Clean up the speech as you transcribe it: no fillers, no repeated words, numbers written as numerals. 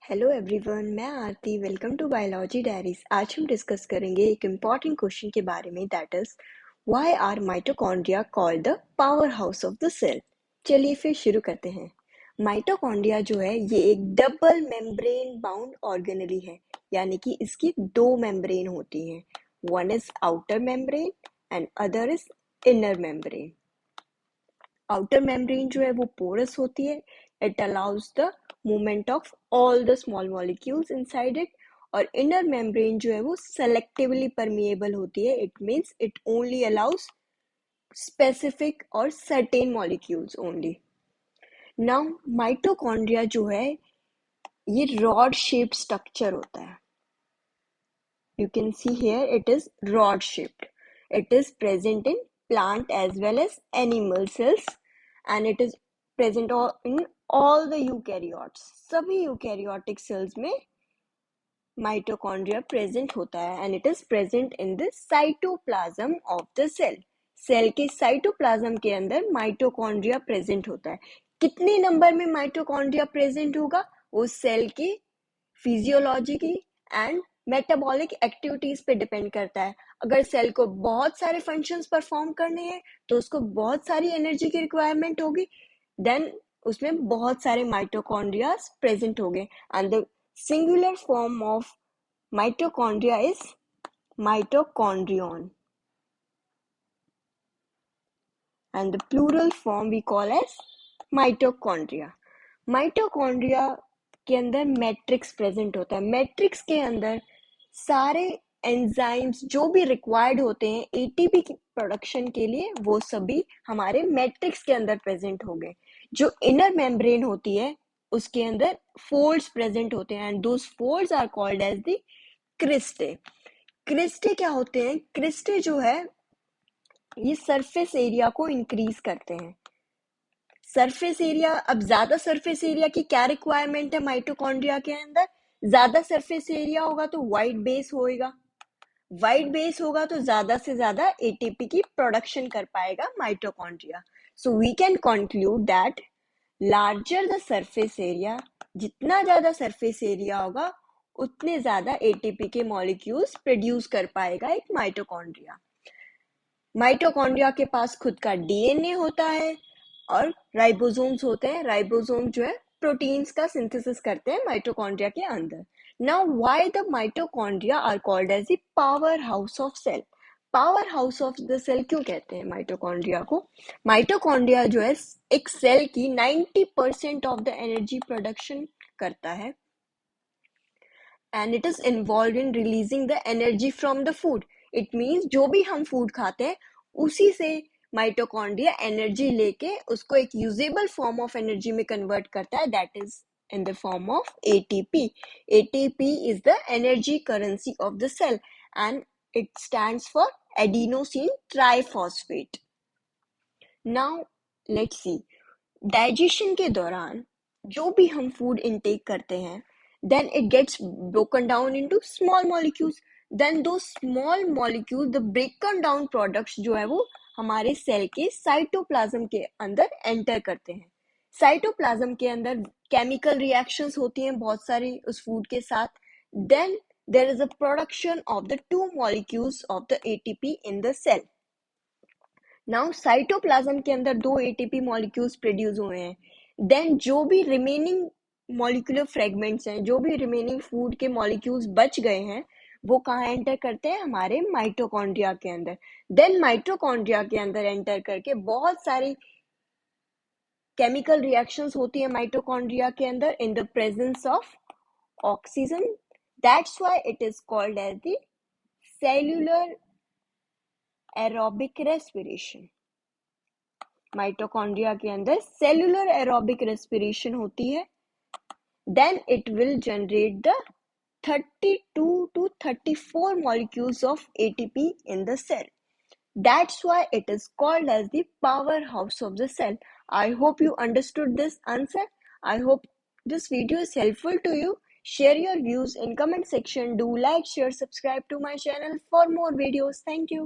Hello everyone, मैं Aarti. Welcome to biology diaries. आज हम डिस्कस करेंगे एक इम्पॉर्टेंट क्वेश्चन के बारे में, that is why are mitochondria called the power house of the cell. चलिए फिर शुरू करते हैं। माइटोकॉन्ड्रिया जो है ये एक डबल मेम्ब्रेन बाउंड ऑर्गेनेली है, यानी कि इसकी दो मेम्ब्रेन होती हैं। One is outer membrane and other is inner membrane. Outer membrane जो है वो पोरस होती है, it allows the movement of all the small molecules inside it. और इनर मेम्ब्रेन जो है वो सेलेक्टिवली परमिएबल होती है, it means it only allows specific और certain molecules only. Now mitochondria जो है ये रॉड शेप्ड स्ट्रक्चर होता है। You can see here it is rod shaped. It is present in plant as well as animal cells, and it is present in all the eukaryotes. सभी eukaryotic cells में mitochondria present होता है, and it is present in the cytoplasm of the cell. Cell के cytoplasm के अंदर mitochondria present होता है। कितने नंबर में माइटोकॉन्ड्रिया प्रेजेंट होगा वो सेल की फिजियोलॉजी की एंड मेटाबॉलिक एक्टिविटीज पे डिपेंड करता है। अगर सेल को बहुत सारे फंक्शंस परफॉर्म करने हैं तो उसको बहुत सारी एनर्जी की रिक्वायरमेंट होगी, देन उसमें बहुत सारे माइटोकॉन्ड्रिया प्रेजेंट होंगे। And the singular form of mitochondria is mitochondrion and the plural form we call as mitochondria. Mitochondria के अंदर मैट्रिक्स प्रेजेंट होता है। मैट्रिक्स के अंदर सारे एंजाइम्स जो भी रिक्वायर्ड होते हैं एटीपी की प्रोडक्शन के लिए, वो सभी हमारे मैट्रिक्स के अंदर प्रेजेंट हो गए। जो इनर मेम्ब्रेन होती है उसके अंदर फोल्ड्स प्रेजेंट होते हैं, and those folds are called as the cristae. Cristae क्या होते हैं? क्रिस्टे जो है ये सरफेस एरिया को इंक्रीज करते हैं। सरफेस एरिया, अब ज्यादा सरफेस एरिया की क्या रिक्वायरमेंट है माइटोकॉन्ड्रिया के अंदर? ज्यादा सरफेस एरिया होगा तो वाइट बेस होएगा, वाइट बेस होगा तो ज्यादा से ज्यादा एटीपी की प्रोडक्शन कर पाएगा mitochondria. So we can conclude that larger the surface area, जितना ज्यादा सरफेस एरिया होगा उतने ज्यादा एटीपी के मॉलिक्यूल्स प्रोड्यूस कर पाएगा एक माइटोकॉन्ड्रिया। माइटोकॉन्ड्रिया के पास खुद का डीएनए होता है और राइबोसोम्स होते हैं। राइबोसोम जो है प्रोटीन्स का सिंथेसिस करते हैं माइटोकॉन्ड्रिया के अंदर। Now why the mitochondria are called as the power house of cell. Power house of the cell क्यों कहते हैं माइटोकॉन्ड्रिया को? माइटोकॉन्ड्रिया जो है एक सेल की 90% ऑफ द एनर्जी प्रोडक्शन करता है, and it is involve in releasing the energy from the food. It means जो भी हम फूड खाते हैं उसी से माइटोकॉन्ड्रिया एनर्जी लेके उसको एक यूजेबल फॉर्म ऑफ एनर्जी में कन्वर्ट करता है, that is in the form of ATP. ATP is the energy currency of the cell and it stands for adenosine triphosphate. Now let's see, digestion के दौरान जो भी हम फूड इनटेक करते हैं, then it gets broken down into small molecules. Then those small molecules, the broken down products जो है वो हमारे सेल के साइटोप्लाज्म के अंदर एंटर करते हैं। साइटोप्लाज्म के अंदर केमिकल रिएक्शंस होती हैं बहुत सारी उस फूड के साथ। then there is a production of the two molecules of the ATP in the cell. Now cytoplasm के अंदर दो एटीपी मॉलिक्यूल्स प्रोड्यूस हुए हैं, देन जो भी रिमेनिंग मॉलिक्यूलर फ्रेगमेंट्स हैं, जो भी रिमेनिंग फूड के मॉलिक्यूल्स बच गए हैं, वो कहाँ एंटर करते हैं? हमारे माइटोकॉन्ड्रिया के अंदर। देन माइटोकॉन्ड्रिया के अंदर एंटर करके बहुत सारी केमिकल रिएक्शंस होती है माइटोकॉन्ड्रिया के अंदर in the presence of oxygen. That's why it is called as the cellular aerobic respiration. Mitochondria के अंदर सेल्यूलर एरोबिक रेस्पिरेशन होती है, then it will generate the 32 to 34 molecules of ATP in the cell. That's why it is called as the powerhouse of the cell. I hope you understood this answer. I hope this video is helpful to you. Share your views in comment section. Do like, share, subscribe to my channel for more videos. Thank you.